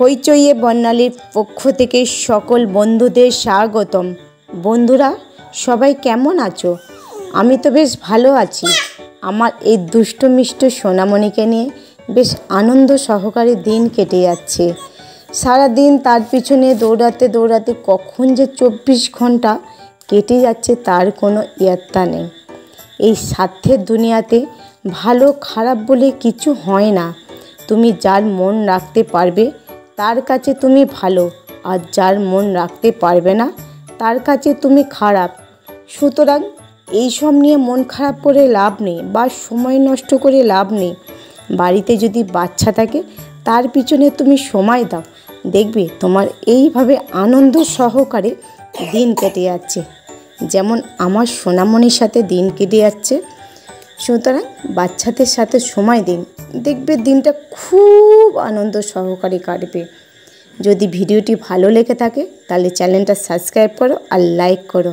হইচইয়ে বর্ণালীর পক্ষ থেকে সকল বন্ধুদের স্বাগতম। বন্ধুরা সবাই কেমন আছো? আমি তো বেশ ভালো আছি। আমার এই দুষ্ট মিষ্ট সোনামণিকে নিয়ে বেশ আনন্দ সহকারে দিন কেটে যাচ্ছে। সারা দিন তার পিছনে দৌড়াতে দৌড়াতে কখন যে 24 ঘন্টা কেটে যাচ্ছে তার কোনো ইয়ত্তা নেই। এই স্বার্থের দুনিয়াতে ভালো খারাপ বলে কিছু হয় না। তুমি যার মন রাখতে পারবে তার কাছে তুমি ভালো, আর যার মন রাখতে পারবে না তার কাছে তুমি খারাপ। সুতরাং এইসব নিয়ে মন খারাপ করে লাভ নেই বা সময় নষ্ট করে লাভ নেই। বাড়িতে যদি বাচ্চা থাকে তার পিছনে তুমি সময় দাও, দেখবে তোমার এইভাবে আনন্দ সহকারে দিন কেটে যাচ্ছে, যেমন আমার সোনামণির সাথে দিন কেটে যাচ্ছে। সুতরাং বাচ্চাদের সাথে সময় দিন, দেখবে দিনটা খুব আনন্দ সহকারে কাটবে। যদি ভিডিওটি ভালো লেগে থাকে তাহলে চ্যানেলটা সাবস্ক্রাইব করো আর লাইক করো।